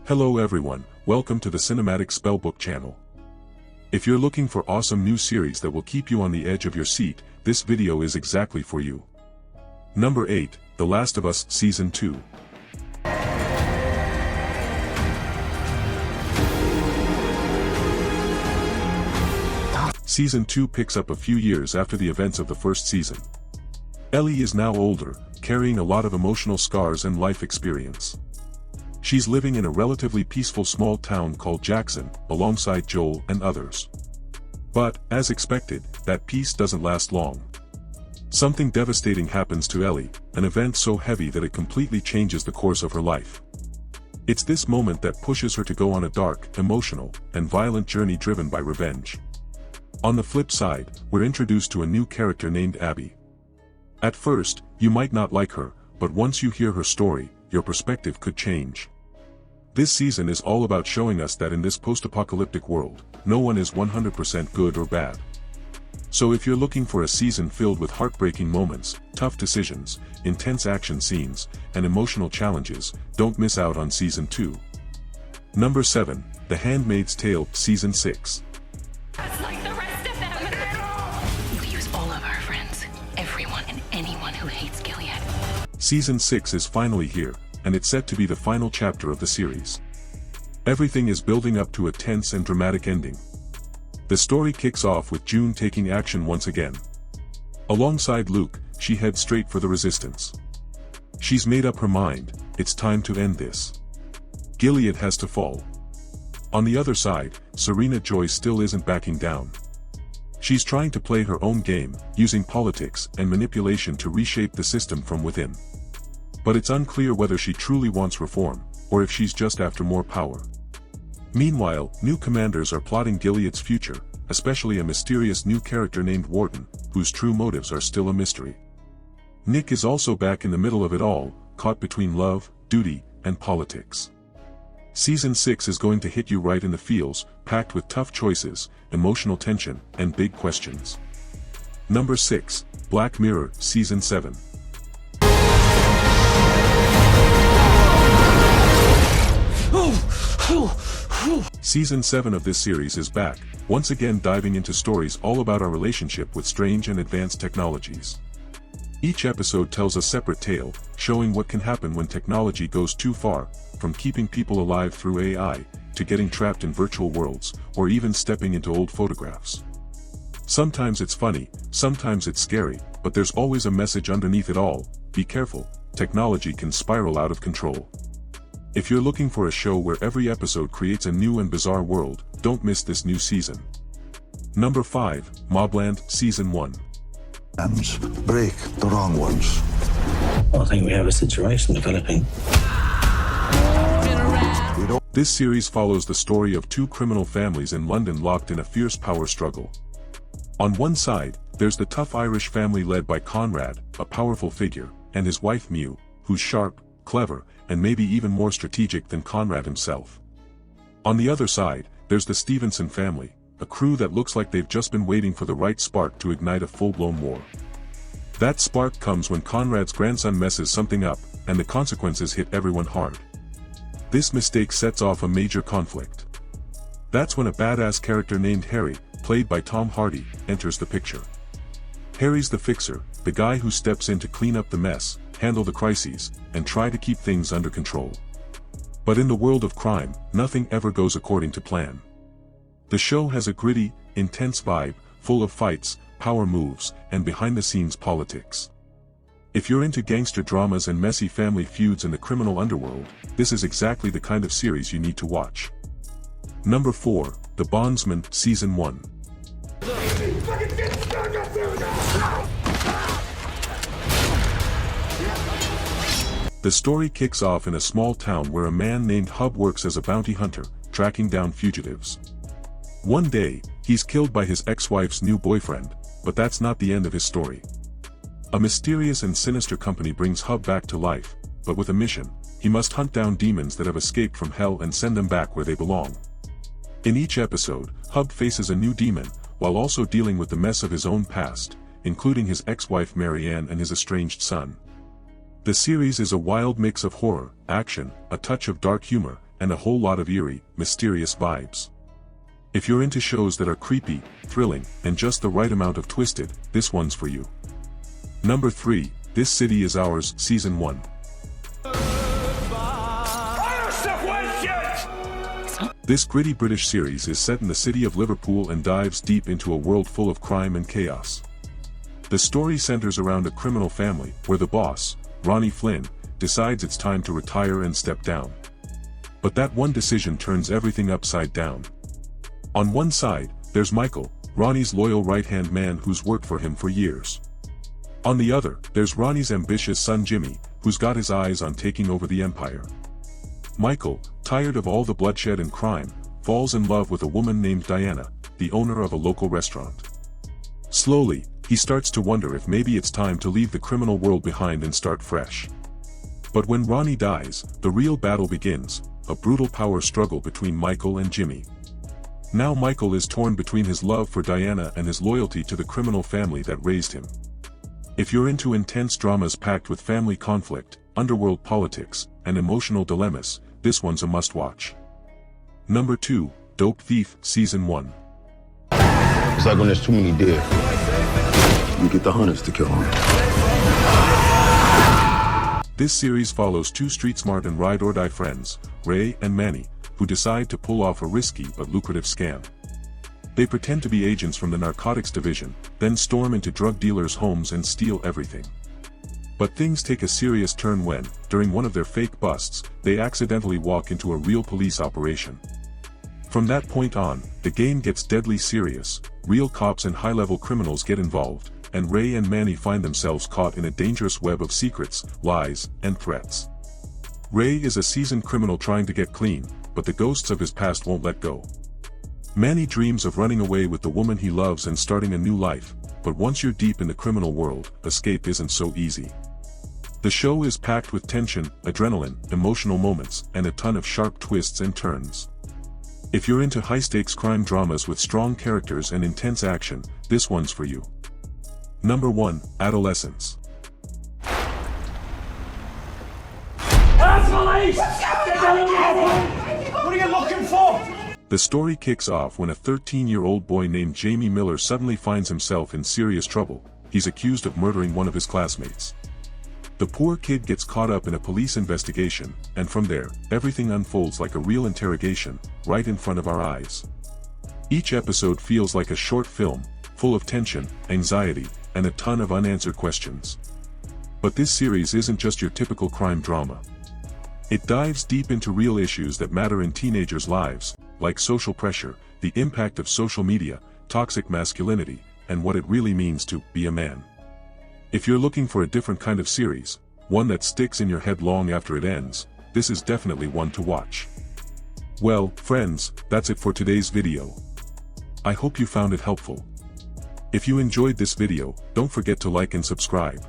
Hello everyone, welcome to the Cinematic Spellbook channel. If you're looking for awesome new series that will keep you on the edge of your seat, this video is exactly for you. Number 8, The Last of Us Season 2. Season 2 picks up a few years after the events of the first season. Ellie is now older, carrying a lot of emotional scars and life experience. She's living in a relatively peaceful small town called Jackson, alongside Joel and others. But, as expected, that peace doesn't last long. Something devastating happens to Ellie, an event so heavy that it completely changes the course of her life. It's this moment that pushes her to go on a dark, emotional, and violent journey driven by revenge. On the flip side, we're introduced to a new character named Abby. At first, you might not like her, but once you hear her story, your perspective could change. This season is all about showing us that in this post-apocalyptic world, no one is 100% good or bad. So if you're looking for a season filled with heartbreaking moments, tough decisions, intense action scenes, and emotional challenges, don't miss out on Season 2. Number 7, The Handmaid's Tale Season 6. Just like the rest of them. We use all of our friends, everyone and anyone who hates Gilead. Season 6 is finally here, and it's set to be the final chapter of the series. Everything is building up to a tense and dramatic ending. The story kicks off with June taking action once again. Alongside Luke, she heads straight for the Resistance. She's made up her mind, it's time to end this. Gilead has to fall. On the other side, Serena Joy still isn't backing down. She's trying to play her own game, using politics and manipulation to reshape the system from within. But it's unclear whether she truly wants reform, or if she's just after more power. Meanwhile, new commanders are plotting Gilead's future, especially a mysterious new character named Warden, whose true motives are still a mystery. Nick is also back in the middle of it all, caught between love, duty, and politics. Season 6 is going to hit you right in the feels, packed with tough choices, emotional tension, and big questions. Number 6, Black Mirror Season 7. Season 7 of this series is back, once again diving into stories all about our relationship with strange and advanced technologies. Each episode tells a separate tale, showing what can happen when technology goes too far, from keeping people alive through AI, to getting trapped in virtual worlds, or even stepping into old photographs. Sometimes it's funny, sometimes it's scary, but there's always a message underneath it all: be careful, technology can spiral out of control. If you're looking for a show where every episode creates a new and bizarre world, don't miss this new season. Number 5, MobLand Season 1. Break the wrong ones. I think we have a situation developing. This series follows the story of two criminal families in London locked in a fierce power struggle. On one side, there's the tough Irish family led by Conrad, a powerful figure, and his wife Mew, who's sharp, clever, and maybe even more strategic than Conrad himself. On the other side, there's the Stevenson family, a crew that looks like they've just been waiting for the right spark to ignite a full-blown war. That spark comes when Conrad's grandson messes something up, and the consequences hit everyone hard. This mistake sets off a major conflict. That's when a badass character named Harry, played by Tom Hardy, enters the picture. Harry's the fixer, the guy who steps in to clean up the mess, handle the crises, and try to keep things under control. But in the world of crime, nothing ever goes according to plan. The show has a gritty, intense vibe, full of fights, power moves, and behind-the-scenes politics. If you're into gangster dramas and messy family feuds in the criminal underworld, this is exactly the kind of series you need to watch. Number 4, The Bondsman Season 1. The story kicks off in a small town where a man named Hub works as a bounty hunter, tracking down fugitives. One day, he's killed by his ex-wife's new boyfriend, but that's not the end of his story. A mysterious and sinister company brings Hub back to life, but with a mission: he must hunt down demons that have escaped from hell and send them back where they belong. In each episode, Hub faces a new demon, while also dealing with the mess of his own past, including his ex-wife Marianne and his estranged son. The series is a wild mix of horror, action, a touch of dark humor, and a whole lot of eerie, mysterious vibes. If you're into shows that are creepy, thrilling, and just the right amount of twisted, this one's for you. Number 3, This City Is Ours, Season 1. This gritty British series is set in the city of Liverpool and dives deep into a world full of crime and chaos. The story centers around a criminal family where the boss, Ronnie Flynn, decides it's time to retire and step down. But that one decision turns everything upside down. On one side, there's Michael, Ronnie's loyal right-hand man who's worked for him for years. On the other, there's Ronnie's ambitious son Jimmy, who's got his eyes on taking over the empire. Michael, tired of all the bloodshed and crime, falls in love with a woman named Diana, the owner of a local restaurant. Slowly, he starts to wonder if maybe it's time to leave the criminal world behind and start fresh. But when Ronnie dies, the real battle begins, a brutal power struggle between Michael and Jimmy. Now Michael is torn between his love for Diana and his loyalty to the criminal family that raised him. If you're into intense dramas packed with family conflict, underworld politics, and emotional dilemmas, this one's a must-watch. Number 2, Dope Thief, Season 1. It's like when there's too many dead. You get the hunters to kill them. This series follows two street-smart and ride-or-die friends, Ray and Manny, who decide to pull off a risky but lucrative scam. They pretend to be agents from the narcotics division, then storm into drug dealers' homes and steal everything. But things take a serious turn when, during one of their fake busts, they accidentally walk into a real police operation. From that point on, the game gets deadly serious, real cops and high-level criminals get involved, and Ray and Manny find themselves caught in a dangerous web of secrets, lies, and threats. Ray is a seasoned criminal trying to get clean, but the ghosts of his past won't let go. Manny dreams of running away with the woman he loves and starting a new life, but once you're deep in the criminal world, escape isn't so easy. The show is packed with tension, adrenaline, emotional moments, and a ton of sharp twists and turns. If you're into high-stakes crime dramas with strong characters and intense action, this one's for you. Number 1, Adolescence. What are you looking for? The story kicks off when a 13-year-old boy named Jamie Miller suddenly finds himself in serious trouble. He's accused of murdering one of his classmates. The poor kid gets caught up in a police investigation, and from there, everything unfolds like a real interrogation, right in front of our eyes. Each episode feels like a short film, full of tension, anxiety, and a ton of unanswered questions. But this series isn't just your typical crime drama. It dives deep into real issues that matter in teenagers' lives, like social pressure, the impact of social media, toxic masculinity, and what it really means to be a man. If you're looking for a different kind of series, one that sticks in your head long after it ends, this is definitely one to watch. Well, friends, that's it for today's video. I hope you found it helpful. If you enjoyed this video, don't forget to like and subscribe.